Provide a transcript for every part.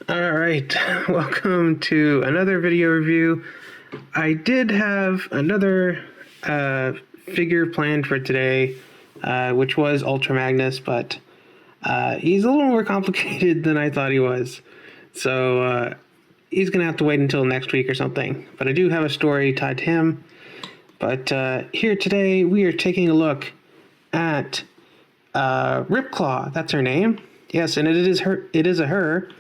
Alright, welcome to another video review. I did have another figure planned for today, which was Ultra Magnus, but he's a little more complicated than I thought he was. So he's going to have to wait until next week or something. But I do have a story tied to him. But here today we are taking a look at Ripclaw. That's her name. Yes, and it is her. It is a her.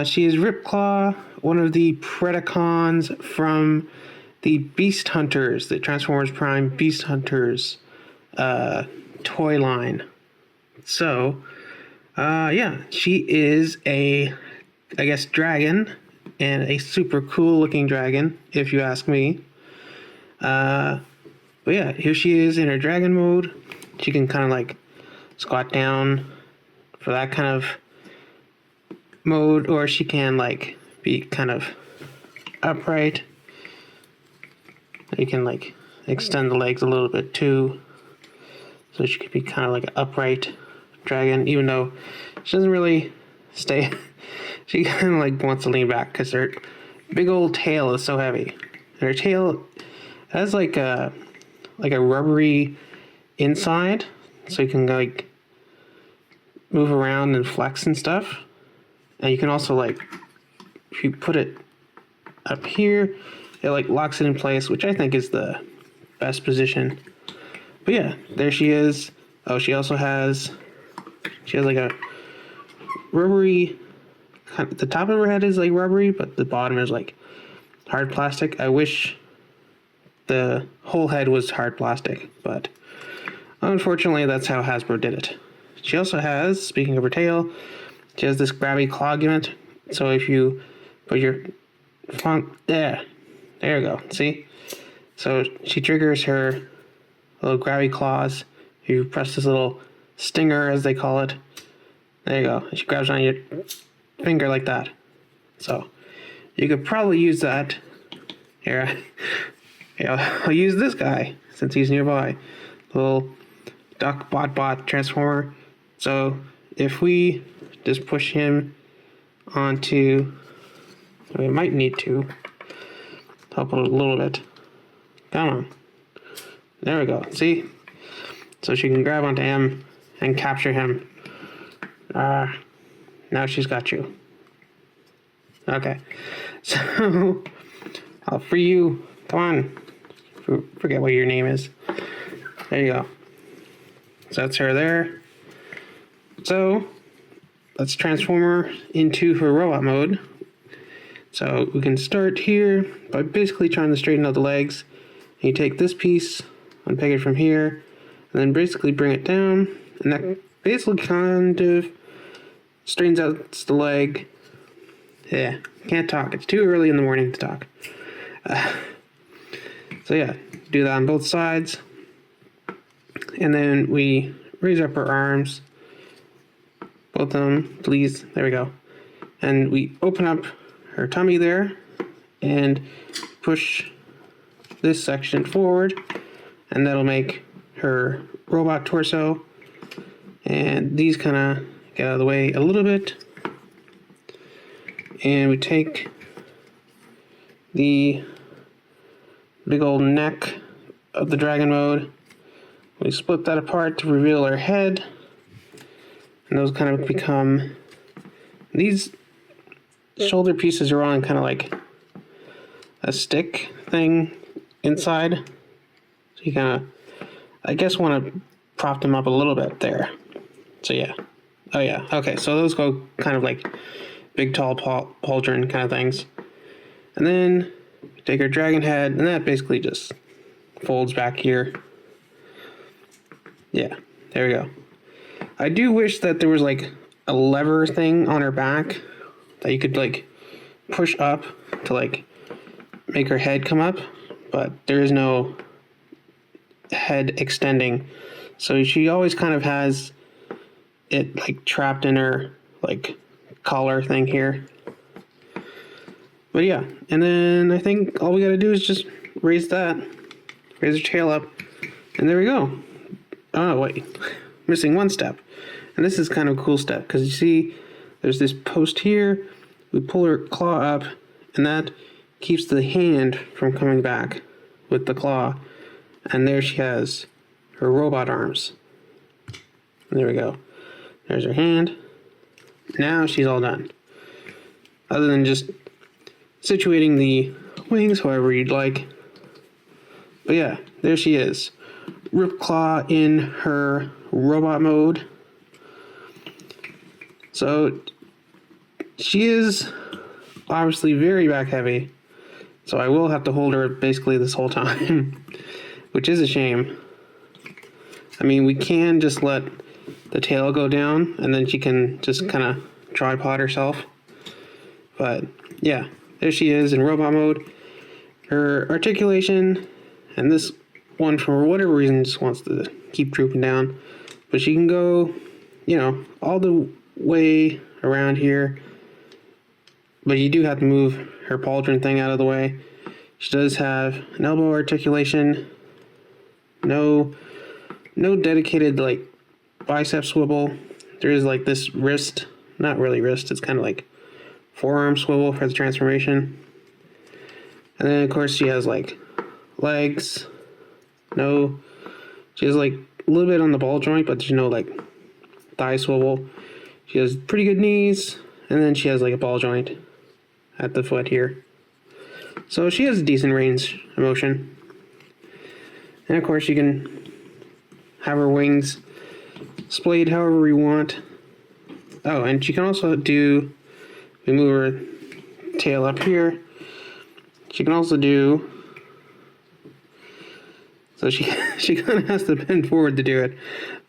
She is Ripclaw, one of the Predacons from the Beast Hunters, the Transformers Prime Beast Hunters toy line. So, yeah, she is I guess, dragon, and a super cool looking dragon, if you ask me. But yeah, here she is in her dragon mode. She can kind of like squat down for that kind of mode, or she can like be kind of upright. You can like extend the legs a little bit too, so she could be kind of like an upright dragon, even though she doesn't really stay. She kind of like wants to lean back because her big old tail is so heavy, and her tail has like a rubbery inside, so you can like move around and flex and stuff. And you can also, like, if you put it up here, it like locks it in place, which I think is the best position. But yeah, there she is. Oh, she has like a rubbery, the top of her head is like rubbery, but the bottom is like hard plastic. I wish the whole head was hard plastic, but unfortunately that's how Hasbro did it. She also has, speaking of her tail, she has this grabby claw gimmick. So if you put your there you go. See? So she triggers her little grabby claws. You press this little stinger, as they call it. There you go. She grabs on your finger like that. So you could probably use that. Here, I'll use this guy since he's nearby. Little duck bot transformer. So if we just push him onto, we might need to help a little bit. Come on. There we go. See? So she can grab onto him and capture him. Now she's got you. Okay. So I'll free you. Come on. Forget what your name is. There you go. So that's her there. So let's transform her into her robot mode. So we can start here by basically trying to straighten out the legs. And you take this piece, unpeg it from here, and then basically bring it down. And that basically kind of straightens out the leg. Yeah, can't talk. It's too early in the morning to talk. So yeah, do that on both sides. And then we raise up her arms. Both of them, please. There we go. And we open up her tummy there and push this section forward, and that'll make her robot torso. And these kind of get out of the way a little bit. And we take the big old neck of the dragon mode. We split that apart to reveal her head. And those kind of become, these shoulder pieces are on kind of like a stick thing inside. So you kind of, I guess, want to prop them up a little bit there. So yeah. Oh yeah. Okay, so those go kind of like big, tall pauldron kind of things. And then we take our dragon head, and that basically just folds back here. Yeah, there we go. I do wish that there was like a lever thing on her back that you could like push up to like make her head come up, but there is no head extending. So she always kind of has it like trapped in her like collar thing here. But yeah, and then I think all we gotta do is just raise her tail up, and there we go. Oh wait, missing one step. And this is kind of a cool step, because you see there's this post here, we pull her claw up, and that keeps the hand from coming back with the claw. And there she has her robot arms. And there we go. There's her hand. Now she's all done. Other than just situating the wings however you'd like. But yeah, there she is. Ripclaw in her robot mode. So she is obviously very back heavy. So I will have to hold her basically this whole time. Which is a shame. I mean, we can just let the tail go down and then she can just kind of tripod herself. But yeah, there she is in robot mode. Her articulation, and this one for whatever reason just wants to keep drooping down. But she can go, you know, all the way around here. But you do have to move her pauldron thing out of the way. She does have an elbow articulation. No dedicated like bicep swivel. There is like this wrist, not really wrist, it's kind of like forearm swivel for the transformation. And then of course she has like legs. She has like a little bit on the ball joint, but there's no like thigh swivel. She has pretty good knees, and then she has like a ball joint at the foot here. So she has a decent range of motion. And of course you can have her wings splayed however you want. Oh, and she can also do, we move her tail up here. She can also do, so she kind of has to bend forward to do it,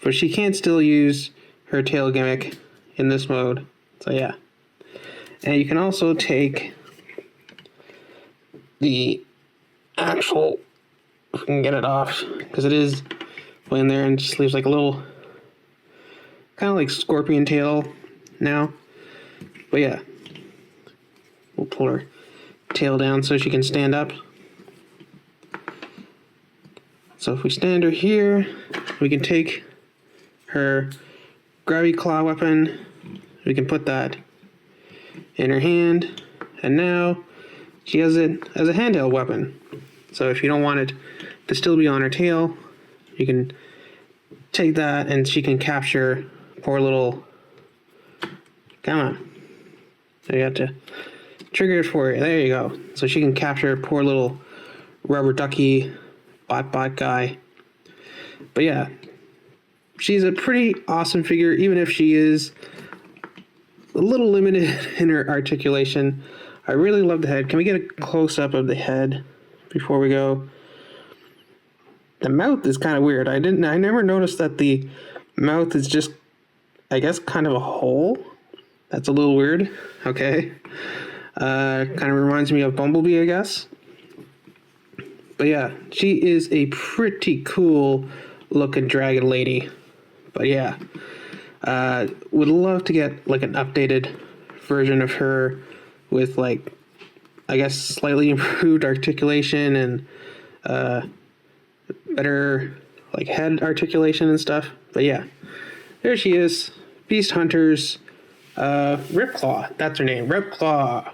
but she can still use her tail gimmick in this mode. So yeah. And you can also take the actual, if we can get it off, because it is in there and just leaves like a little, kind of like scorpion tail now. But yeah, we'll pull her tail down so she can stand up. So if we stand her here, we can take her grabby claw weapon, we can put that in her hand, and now she has it as a handheld weapon. So if you don't want it to still be on her tail, you can take that and she can capture poor little, come on. So you have to trigger it for you. There you go. So she can capture poor little rubber ducky bot guy. But yeah, she's a pretty awesome figure, even if she is a little limited in her articulation. I really love the head. Can we get a close-up of the head before we go? The mouth is kind of weird. I never noticed that the mouth is just, I guess, kind of a hole. That's a little weird. Okay. Kind of reminds me of Bumblebee, I guess. But yeah, she is a pretty cool looking dragon lady. But yeah, would love to get like an updated version of her with like, I guess, slightly improved articulation and better like head articulation and stuff. But yeah, there she is, Beast Hunters, Ripclaw. That's her name, Ripclaw.